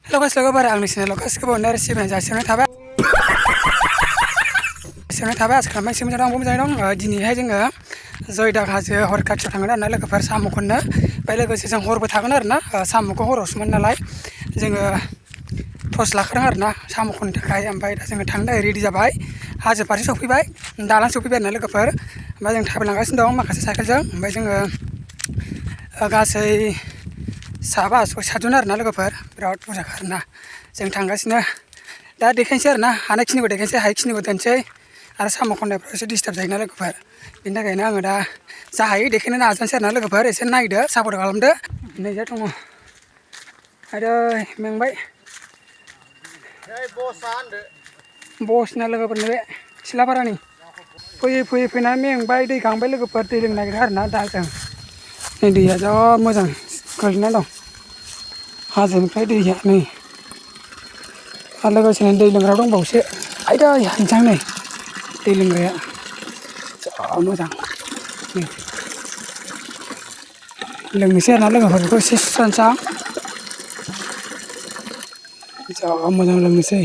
hello guys लोगोफोर आंनि चेनेलाव गासिखौबो अननाय आरो सिबिनाय जासिहरनाय थाबाय आसा खालामबाय एसे मोजां दं आंबो मोजाङै दं दिनैहाय जोङो जयदाग हाजो हर खाथियाव थांगोन आरोना लोगोफोर साम' खननो ओमफ्राय लोगोसे जों हरबो थागोन आरोना साम'खौ हरावसो मोन नालाय जोङो टर्च लाखादों आरोना साम' खननो थाखाय ओमफ्राय दा जोङो थांनो थाखाय रेडि जाबाय हाजो फारसे सफैबाय दालां सफैबाय आरोना लोगोफोर ओमफ्राय जों थाबायलांगासिनो दं माखासे साइकेलजों ओमफ्राय जोङो गासै साबा सय सातजन आरोना लोगोफोर बिराद बुरजाखा आरोना जों थांगासिनो दा देखायनोसै आरोना हानायखिनिखौ देखायनोसै हायैखिनिखौ दोनसै आरो साम' खननायफ्राव एसे डिस्टार्ब जायोना लोगोफोर बिनि थाखायनो आङो दा जा हायो देखायनो नाजानोसै आरोना लोगोफोर एसे नायदो सापर्ट खालामदो नैजा दङ आरो मेंबाय बसना लोगोफोरनो बे सिलापारानि फैयै फैनानै मेंबाय दै गांबाय लोगोफोर दै लोंनो नागिरदों आरोना दा जों नै दैया जा मोजां गोलैना दं हाजोनिफ्राय दैया नै आरो लोगोसेनो दै लोंग्रा दंबावोसो आयदै हायजां नै दै लोंग्राया जा मोजां लोंनोसै आरोना लोगोफोर बेखौ एसे सुस्रानोसां जा मोजां लोंनोसै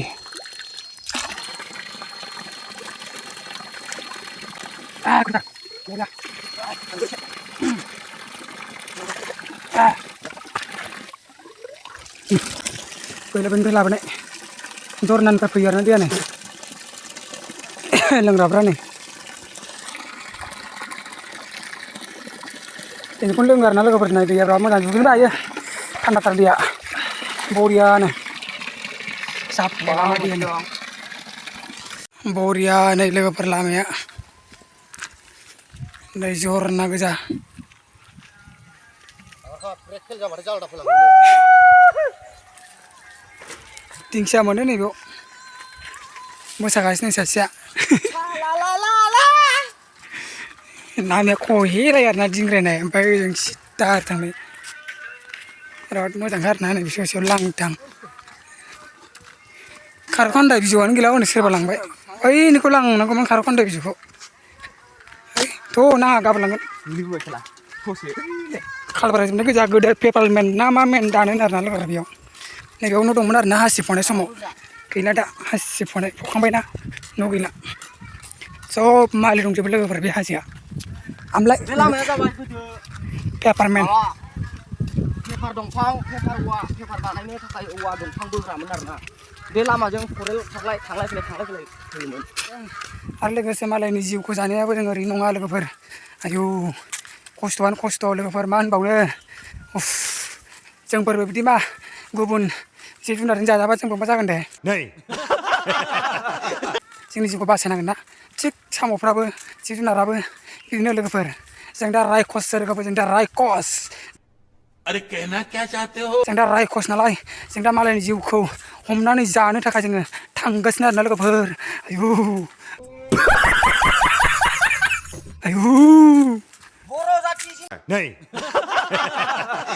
बैलाबोनिफ्राय लाबोनाय दरनानिफ्राय फैयो आरोना दैयानो लोंग्राफ्रा नै बेखौनो लोङो आरोना लोगोफोर नाय दैया बिराद मोजां दुगैनोबो हायो थान्दाथार दैया बरियानो साफा दैयानो बरिया नै लोगोफोर लामाया नै जरना गोजा दिंखिया मोनो नैबेयाव मोसागासिनो सासेया नामाया खहेराय आरोना दिंग्रायनाय ओमफ्राय ओजों सिदा थांनाय बिराद मोजांखा आरोना नै बिसोर लांदां खार'खान्दाय बिजौआनो गैला हनै सोरबा लांबाय ओइनिखौ लांनांगौमोन खार'खान्दाय बिजौखौ थ' नाङा गाबोन लांगोन खालबाराजोबनाय गोजा गोदो पेपारमेन ना मा मेन दानो आरोना लोगोफोर बेयाव नैबेयावनो दंमोन आरोना हासिब फनाय समाव गैला दा हासिब फखांबायना न' गैला सब मालि दंजोबो लोगोफोर बे हाजोआ आमलाय पेपारमेन पेपार दंफां पेपार औवा पेपार बानायनो थाखाय औवा दंफां बोग्रामोन आरोना बे लामाजों खरेल थांलाय फैलाय फैयोमोन आरो लोगोसे मालायनि जिउखौ जानायाबो जों ओरैनो नङा लोगोफोर आयौ खस्थ'आनो खस्थ' लोगोफोर मा होनबावनो उफ जोंफोरबो बिदि मा गुबुन जिब जुनारजों जाजाबा जोंबो मा जागोन दे जोंनि जिउखौ बासायनांगोन ना थिग साम'फ्राबो जिब जुनाराबो बिदिनो लोगोफोर जों दा रायखससो लोगोफोर जों दा रायखस अरे कहना क्या चाहते हो जों दा रायखस नालाय जों दा मालायनि जिउखौ हमनानै जानो थाखाय जोङो थांगासिनो आरोना लोगोफोर आयु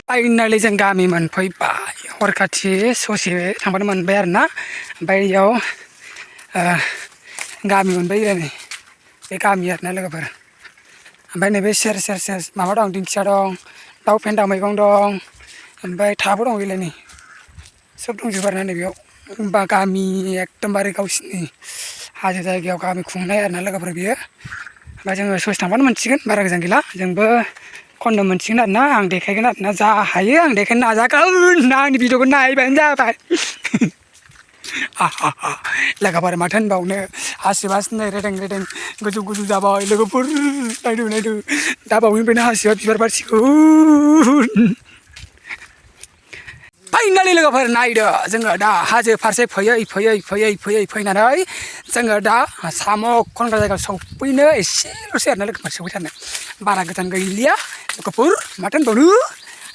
फाइनालि जों गामि मोनफैबाय हर खाथि ससे थांबानो मोनबाय आरोना ओमफ्राय बेयाव गामि मोनबाय नै बे गामि आरोना लोगोफोर ओमफ्राय नैबे सेर माबा दं दिंखिया दं दाउ फेन्दा मैगं दं ओमफ्राय थाबो दं गैलाय नै सब दंजोबो आरोना नैबेयाव होमबा गामि एकदमबारे गावसिनि हाजो जायगायाव गामि खुंनाय आरोना लोगोफोर बियो ओमफ्राय जोङो ससे थांबानो मोनसिगोन बारा गोजान गैला जोंबो खननो मोनसिगोन आरोना आं देखायगोन आरोना जा हायो आं देखायनो नाजागोन आंनि भिडिअखौ नायबानो जाबाय लोगोफोर माथो होनबावनो हासिबासो रेदें गोजौ जाबाय लोगोफोर नायदो दा बावैनिफ्रायनो हासिबा बिबार बारसिगोन फाइनालि लोगोफोर नायदो जोङो दा हाजो फारसे फैनानै जोङो दा साम' खनग्रा जायगायाव सफैनो एसेल'सै आरोना लोगोफोर सफैथारनो बारा गोजान गैलिया लोगोफोर माथो होनबावनो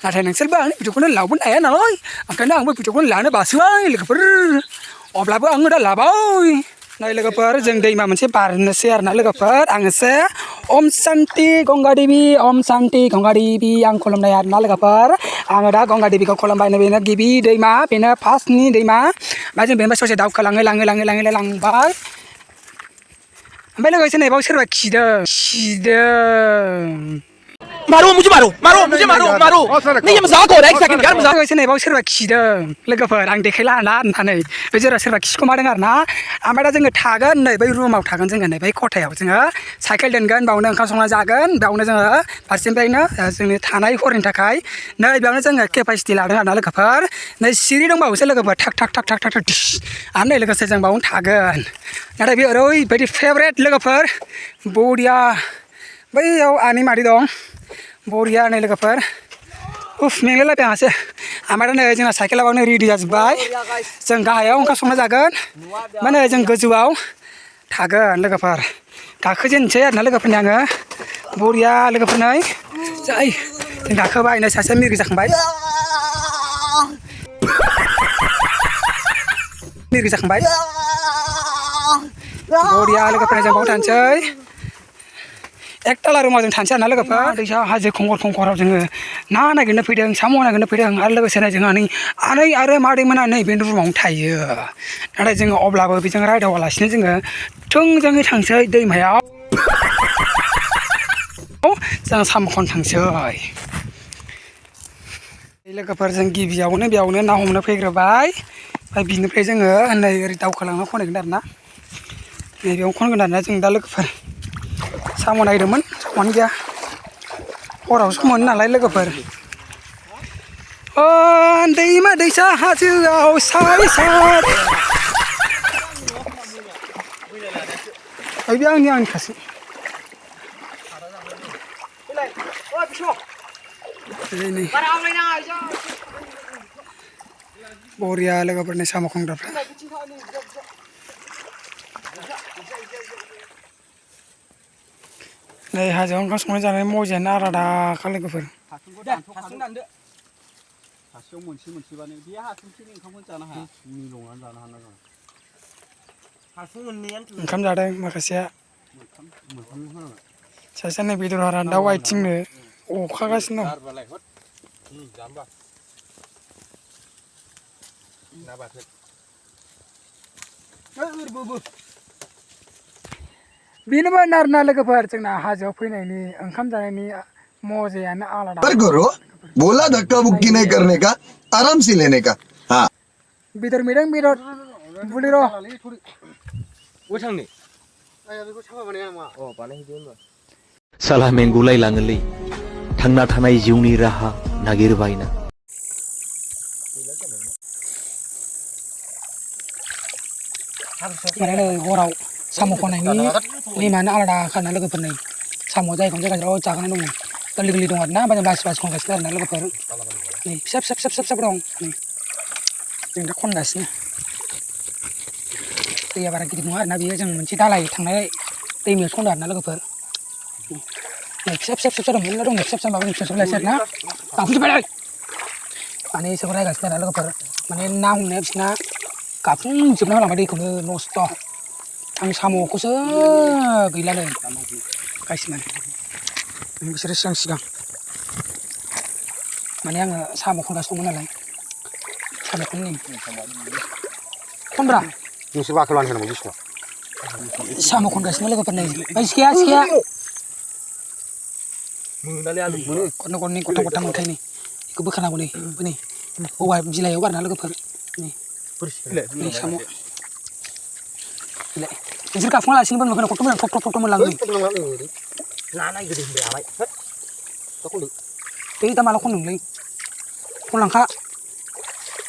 नाथाय नोंसोरबो आंनि भिडिअखौनो लाबोनो हाया नालाय ओंखायनो आंबो भिडिअखौनो लानो बासोबाय लोगोफोर अब्लाबो आङो दा लाबाय नै लोगोफोर जों दैमा मोनसे बारनोसै आरोना लोगोफोर आङोसो ओम शान्ति गंगा देबि आं खुलुमनाय आरोना लोगोफोर आङो दा गंगा देबिखौ खुलुमबाय बेनो गिबि दैमा बेनो फार्स्टनि दैमा ओमफ्राय जों बेनिफ्राय ससे दावखोलाङै लांबाय ओमफ्राय लोगोसे नैबाव सोरबा खिदों मारो मुझे मारो मारो मुझे मारो मारो नहीं ये मजाक हो रहा है एक सेकंड यार मजाक सोरनाबा सोरबा खिदों लोगोफोर आं देखायला ना होननानै बे जोरा सोरबा खिखोमादों आरो ना ओमफ्राय दा जोङो थागोन नै बै रुमाव थागोन जोङो नै बै खथायाव जोङो साइकेल दोनगोन बावनो ओंखाम संना जागोन बावनो जोङो फारसेनिफ्रायनो जोंनि थानाय हरनि थाखाय नै बेयावनो जोङो केपासिटि लादों आरो ना लोगोफोर नै सिरि दंबावोसो लोगोफोर थाक थाक थाक थाक थाक थाक आरो नै लोगोसे जों बावनो थागोन नाथाय बे ओरैबायदि फेभरेट लोगोफोर बरिया बैयाव आनै मादै दं बरिया नै लोगोफोर उफ मेंलायलायबाय आंहासो ओमफ्राय दा नै जोंना साइकेला बावनो रेडि जाजोब्बाय जों गाहायाव ओंखाम संना जागोन माने जों गोजौआव थागोन लोगोफोर गाखोजेननोसै आरो ना लोगोफोरनि आङो बरिया लोगोफोर नै जै जों गाखोबाय नै सासेया मिरगि जाखांबाय मिरगि जाखांबाय बरिया लोगोफोर जों बाव थानोसै एकताला रुमाव जों थानोसै आरो ना लोगोफोर दैसा हाजो खंखर खंखराव जोङो ना नागिरनो फैदों साम' नागिरनो फैदों आरो लोगोसेनो जोंहा नै आनै आरो मादैमोना नै बे रुमावनो थायो नाथाय जोङो अब्लाबो बेजों रायदावालासिनो जोङो थोंजोङै थांसै दैमायाव जों साम' खननो थांसै लोगोफोर जों गिबियावनो बेयावनो ना हमनो फैग्रोबाय ओमफ्राय बिनिफ्राय जोङो नै ओरै दावखोलांना खनहैगोन आरो ना नैबेयावनो खनगोन आरो ना जों दा लोगोफोर साम' नागिरदोंमोन साम'आनो गैया हरावसो मोनो नालाय लोगोफोर दैमा दैसा हाजोआव साय साय बे आंनिखासो नै बरिया लोगोफोरनि साम' खंग्राफ्रा नै हाजोआव ओंखाम संनाय जानाय मजायानो आलादाखा लोगोफोर सासेयाव मोनसे मोनसेबानो बे हारसिंसो ओंखामखौनो जानो हाया मिलौनानै जानो हानांगौ ओंखाम जादों माखासेया सासेया नै बेदर हारा दाउ आइथिंनो अखागासिनो दं बेनोमोन आरोना लोगोफोर जोंना हाजोआव फैनायनि ओंखाम जानायनि मजायानो आलादा करो बोला धक्का बुक्की नहीं करने का आराम से लेने का हाँ बेदर मैदं बेदर बुलिर' साला मेंगुलाय लाङोलै थांना थानाय जिउनि राहा नागिरबायना माने नै हराव साम' खननायनि नेमानो आलादाखा ना लोगोफोर नै साम' जायगायावनो जायगा बिराद जागानो दङ गोरलै गोरलै दं आरो ना ओमफ्राय बासि बासि खनगासिनो आरो ना लोगोफोर नै फिसा फिसा फिसा फिसा दं नै जों दा खनगासिनो दैया बारा गिदिर नङा आरोना बेयो जों मोनसे दालाय थांनाय दैमायाव खनदों आरो ना लोगोफोर नै फिसा फिसा फिसा दं मेरला दं फिसा फिसा माबा फिसा फिसा लायसै आरो ना गाबफुजोब्बायलै माने इसोरखौ रायगासिनो आरो ना लोगोफोर माने ना हमनाया बिसोरना गाबफुंजोबना होलांबाय दैखौनो नस्थ' आं साम'खौसो गैलानो गासिमोन बिसोरो सिगां माने आङो साम' खनगासिनो दंमोन नालाय साम'खौनो खनब्रा नोंसोर बाखौ लानो होनांगौ बिसिनाव साम' खनगासिनो लोगोफोर नै सिखाया मोनालै आलु मोनो खननै खननै गथा गथा मोनखायो नै बेखौ बोखानांगौ नै औवा बिलाइयाव आरो ना लोगोफोर नै साम' बिलाइ नोंसोर गाफुङालासिनोबो नुगोन खथ्थ' मोजां थब थब मोनलाङो ना नायगिरदों होनबाय आमाय दा खनदो बै दा माला खनदोंलै खनलांखा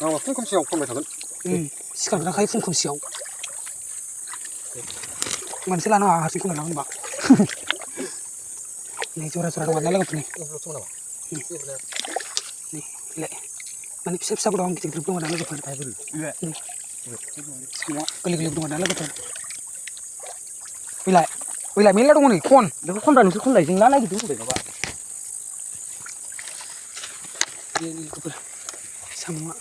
आंहा फुं खोमसियाव खनबाय थागोन सिखारग्राखाय फुं खोमसियाव मोनसे लानाङा हारसिं खननो होनबा नै जरा जरा दं आरोना लोगोफोर नै बिलाइ माने फिसा फिसाबो दं गिदिर गिदिर दं आरोना लोगोफोर साम'आ गोरलै गोरलै दं आरोना लोगोफोर बिलाइ मेरला दङ नै खन बेखौ खनबा नोंसोर खनलाय जों ना नागिरदों होनबाय माबा लोगोफोर साम'आ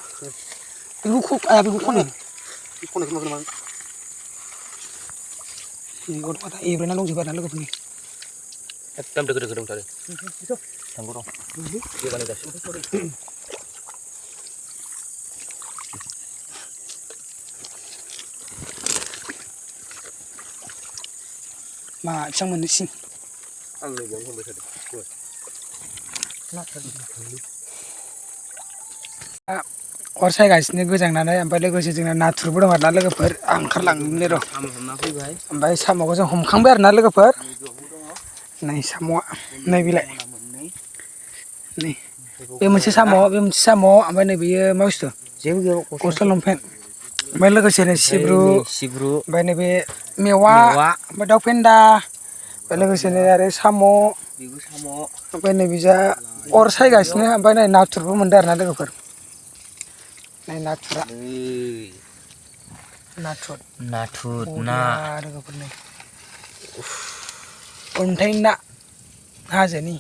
बेखौ खनो खननायखौ नुगोन नामा गथ'आ एब्रेना दंजोबो आरोना लोगोफोरनि एकदम दोगो दोगो दंथारो थांगौ र' जेबानो जासिगोन मा बेसेबां मोननोसिन आं नैबेयावनो हमबाय थादों अर सायगासिनो गोजांनानै ओमफ्राय लोगोसे जोंना नाथुरबो दं आरोना लोगोफोर आं ओंखारलांनो र' साम' हमना फैबाय ओमफ्राय साम'खौ जों हमखांबाय आरोना लोगोफोर नै साम'आ नै बिलाइ नै बे मोनसे साम' ओमफ्राय नै बेयो मा बुस्थु जेबो गैया गस्ला लंपेन्ट ओमफ्राय लोगोसेनो सिब्रु ओमफ्राय नैबे मेवा ओमफ्राय दाउ फेन्दा ओमफ्राय लोगोसेनो आरो साम' बेबो साम' ओमफ्राय नैबिजा अर सायगासिनो ओमफ्राय नै नाथुरबो मोनदों आरोना लोगोफोर नै नाथुरा नाथुर ना लोगोफोर नै अन्थाइ ना हाजोनि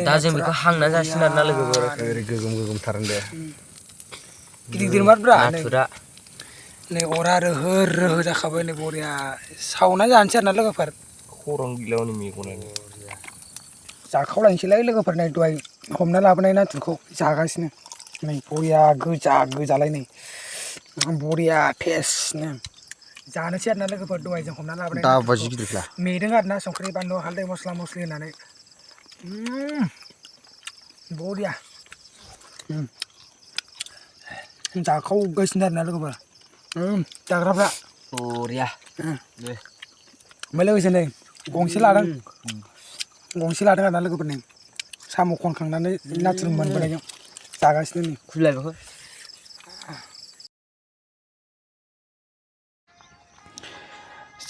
दा जों बेखौ हांना जासिगोन आरोना लोगोफोर गोगोमथार दे गिदिर गिदिर मारब्रा नाथुरा नै अरा रोहो रोहो जाखाबाय नै बरिया सावना जानोसै आरोना लोगोफोर खर'न गैलावनि मेगनानो जाखावलायनोसैलाय लोगोफोर नै दहाय हमना लाबोनाय नाथुरखौ जागासिनो नै बरिया गोजालाय नै बरिया टेस्टनो जानोसै आरोना लोगोफोर दहाय जों हमना लाबोनाय दाबायदि गिदिरफ्रा मेदों आरोना संख्रि बानलु हाल्दै मस्ला मस्लि होनानै बरिया जाखावगासिनो आरोना लोगोफोर जाग्राफ्रा बरिया ओमफ्राय लोगोसे नै गंसे लादों आरोना लोगोफोर नै साम' खनखांनानै नाथुर मोनबोनायजों जागासिनो नै खुलाय बेखौ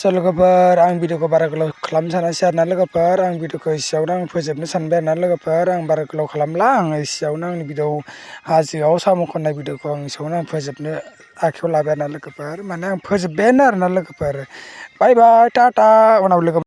लोगोफोर आं भिडिअखौ बारा गोलाव खालामनो सानासै आरोना लोगोफोर आं भिडिअखौ एसेयावनो आं फोजोबनो सानबाय आरोना लोगोफोर आं बारा गोलाव खालामला आं एसेयावनो आंनि भिडिअ हाजोआव साम' खननाय भिडिअखौ आं एसेयावनो आं फोजोबनो आखायाव लाबाय आरोना लोगोफोर माने आं फोजोब्बायानो आरोना लोगोफोर बाय बाय टाटा उनाव लोगो